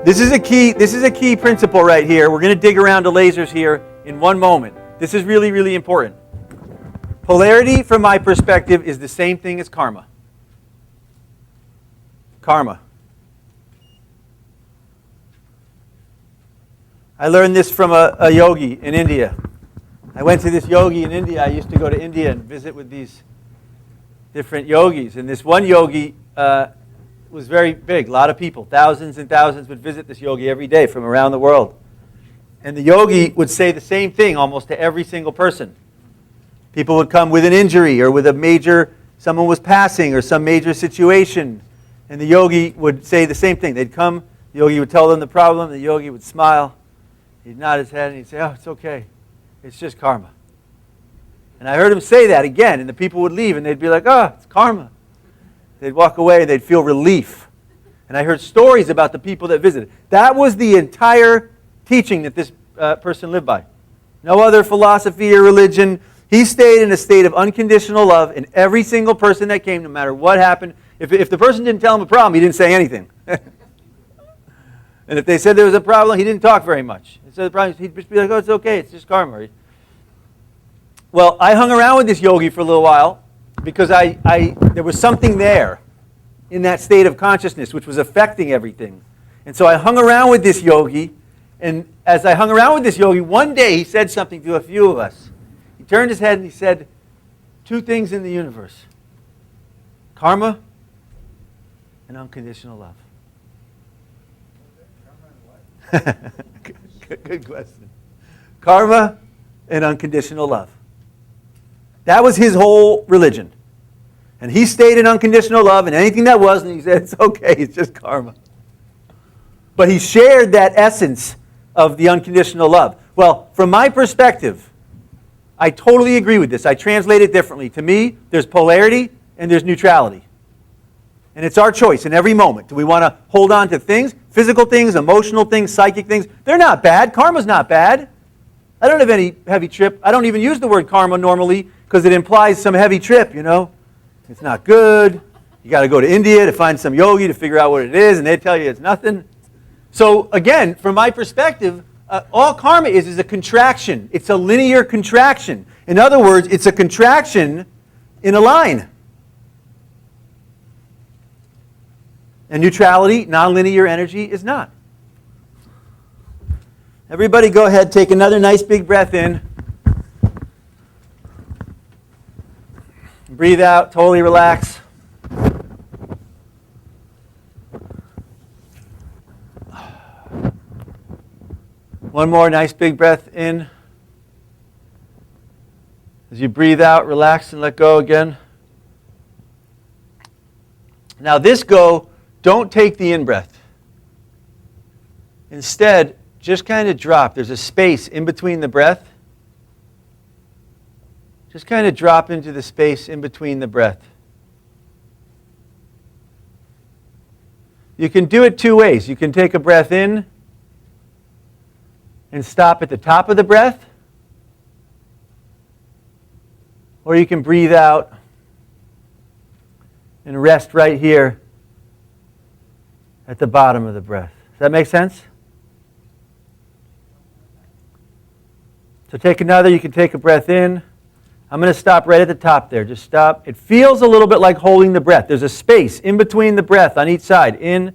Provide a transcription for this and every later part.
This is a key principle right here. We're going to dig around to lasers here in one moment. This is really, really important. Polarity, from my perspective, is the same thing as karma. Karma. I learned this from a yogi in India. I went to this yogi in India. I used to go to India and visit with these different yogis. And this one yogi was very big. A lot of people, thousands and thousands, would visit this yogi every day from around the world. And the yogi would say the same thing almost to every single person. People would come with an injury or with someone was passing or some major situation. And the yogi would say the same thing. They'd come, the yogi would tell them the problem, the yogi would smile. He'd nod his head and he'd say, "Oh, it's okay. It's just karma." And I heard him say that again, and the people would leave and they'd be like, "Oh, it's karma." They'd walk away and they'd feel relief. And I heard stories about the people that visited. That was the entire teaching that this person lived by. No other philosophy or religion. He stayed in a state of unconditional love, and every single person that came, no matter what happened, if the person didn't tell him a problem, he didn't say anything. And if they said there was a problem, he didn't talk very much. He said the problem, he'd just be like, "Oh, it's okay, it's just karma." Well, I hung around with this yogi for a little while because there was something there in that state of consciousness which was affecting everything. And so I hung around with this yogi, and as I hung around with this yogi, one day he said something to a few of us. He turned his head and he said, "Two things in the universe: karma and unconditional love." Good question. Karma and unconditional love. That was his whole religion. And he stayed in unconditional love, and anything that wasn't, he said, "It's okay, it's just karma." But he shared that essence of the unconditional love. Well, from my perspective, I totally agree with this. I translate it differently. To me, there's polarity and there's neutrality. And it's our choice in every moment. Do we want to hold on to things, physical things, emotional things, psychic things? They're not bad. Karma's not bad. I don't have any heavy trip. I don't even use the word karma normally because it implies some heavy trip, you know. It's not good. You got to go to India to find some yogi to figure out what it is, and they tell you it's nothing. So again, from my perspective, all karma is a contraction. It's a linear contraction. In other words, it's a contraction in a line. And neutrality, nonlinear energy, is not. Everybody go ahead, take another nice big breath in. Breathe out, totally relax. One more nice big breath in. As you breathe out, relax and let go again. Now this go, don't take the in-breath. Instead, just kind of drop. There's a space in between the breath. Just kind of drop into the space in between the breath. You can do it two ways. You can take a breath in and stop at the top of the breath. Or you can breathe out and rest right here at the bottom of the breath. Does that make sense? So take another. You can take a breath in. I'm going to stop right at the top there. Just stop. It feels a little bit like holding the breath. There's a space in between the breath on each side. In.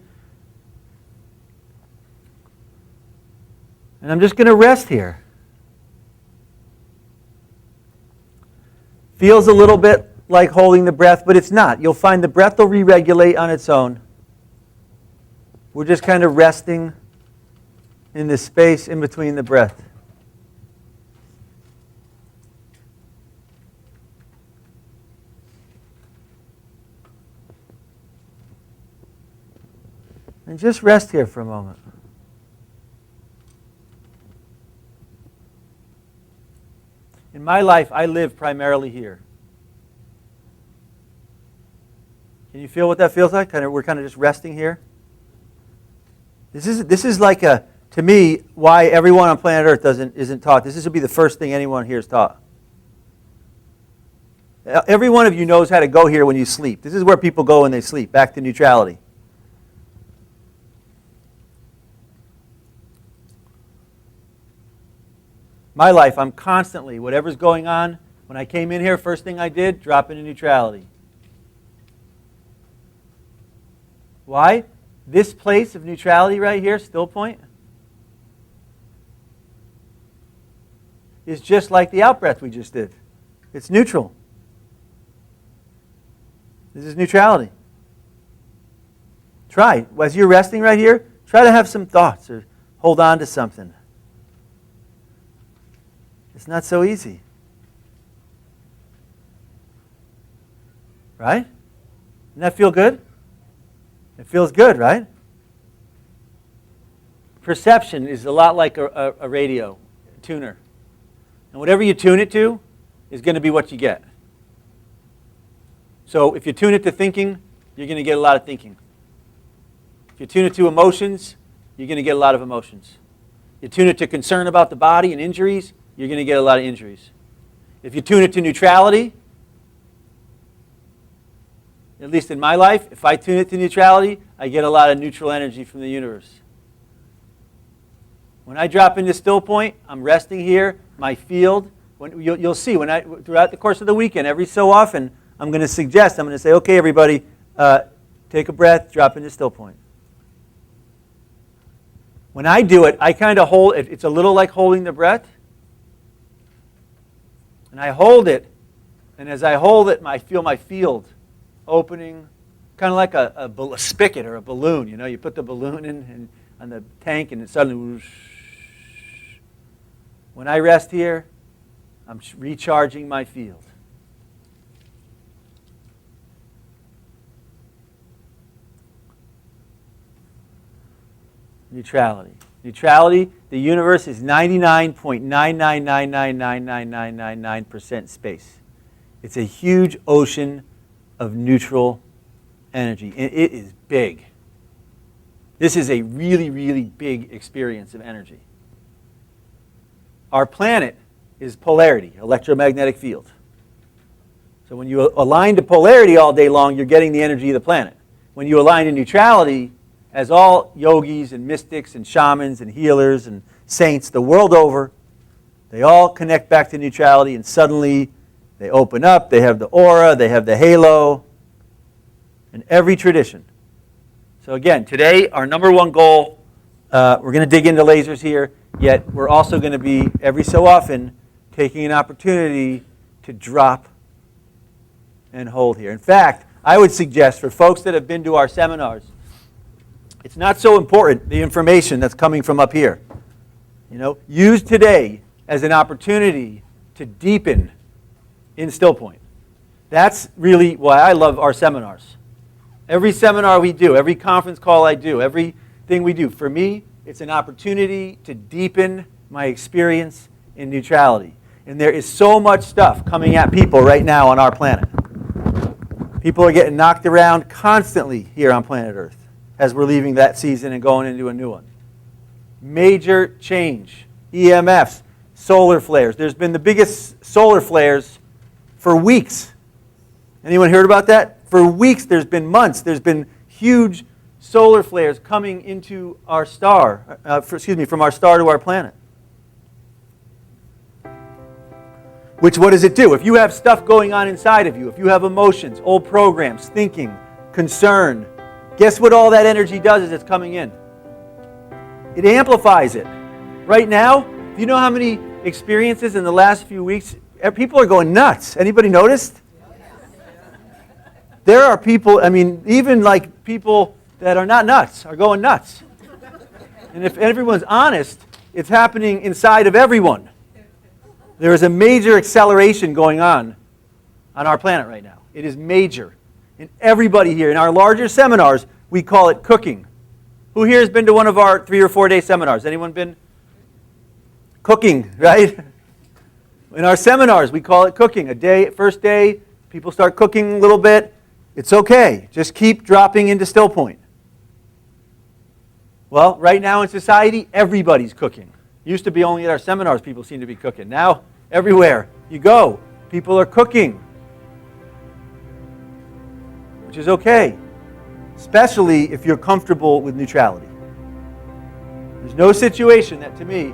And I'm just going to rest here. Feels a little bit like holding the breath, but it's not. You'll find the breath will re-regulate on its own. We're just kind of resting in this space in between the breath. And just rest here for a moment. In my life, I live primarily here. Can you feel what that feels like? We're kind of just resting here. This is like to me, why everyone on planet Earth isn't taught. This would be the first thing anyone here is taught. Every one of you knows how to go here when you sleep. This is where people go when they sleep, back to neutrality. My life, I'm constantly, whatever's going on, when I came in here, first thing I did, drop into neutrality. Why? This place of neutrality right here, Stillpoint, is just like the out-breath we just did. It's neutral. This is neutrality. Try. As you're resting right here, try to have some thoughts or hold on to something. It's not so easy. Right? Doesn't that feel good? It feels good, right? Perception is a lot like a radio tuner. And whatever you tune it to is going to be what you get. So if you tune it to thinking, you're going to get a lot of thinking. If you tune it to emotions, you're going to get a lot of emotions. You tune it to concern about the body and injuries, you're going to get a lot of injuries. If you tune it to neutrality, at least in my life, if I tune it to neutrality, I get a lot of neutral energy from the universe. When I drop into Stillpoint, I'm resting here, my field. You'll see, throughout the course of the weekend, every so often, I'm going to say, okay, everybody, take a breath, drop into Stillpoint. When I do it, I kind of hold it. It's a little like holding the breath. And I hold it, and as I hold it, I feel my field opening, kind of like a spigot or a balloon. You know, you put the balloon in on the tank, and it suddenly whoosh. When I rest here, I'm recharging my field. Neutrality. Neutrality, the universe is 99.999999999% space. It's a huge ocean of neutral energy. It is big. This is a really, really big experience of energy. Our planet is polarity, electromagnetic field. So when you align to polarity all day long, you're getting the energy of the planet. When you align to neutrality, as all yogis and mystics and shamans and healers and saints the world over, they all connect back to neutrality, and suddenly they open up, they have the aura, they have the halo, in every tradition. So again, today our number one goal, we're going to dig into lasers here, yet we're also going to be, every so often, taking an opportunity to drop and hold here. In fact, I would suggest for folks that have been to our seminars, it's not so important, the information that's coming from up here. You know, use today as an opportunity to deepen in Stillpoint. That's really why I love our seminars. Every seminar we do, every conference call I do, everything we do, for me, it's an opportunity to deepen my experience in neutrality. And there is so much stuff coming at people right now on our planet. People are getting knocked around constantly here on planet Earth as we're leaving that season and going into a new one. Major change. EMFs, solar flares. There's been the biggest solar flares for weeks. Anyone heard about that? For weeks, there's been months. There's been huge solar flares coming into our star, from our star to our planet. Which, what does it do? If you have stuff going on inside of you, if you have emotions, old programs, thinking, concern, guess what all that energy does as it's coming in? It amplifies it. Right now, do you know how many experiences in the last few weeks, people are going nuts. Anybody noticed? There are people, even like people that are not nuts are going nuts. And if everyone's honest, it's happening inside of everyone. There is a major acceleration going on our planet right now. It is major. And everybody here, in our larger seminars, we call it cooking. Who here has been to one of our 3 or 4 day seminars? Anyone been? Cooking, right? In our seminars, we call it cooking. First day, people start cooking a little bit. It's okay. Just keep dropping into Stillpoint. Well, right now in society, everybody's cooking. Used to be only at our seminars people seem to be cooking. Now, everywhere you go, people are cooking. Which is okay. Especially if you're comfortable with neutrality. There's no situation that, to me,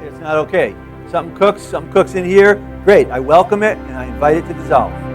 it's not okay. Something cooks in here. Great. I welcome it and I invite it to dissolve.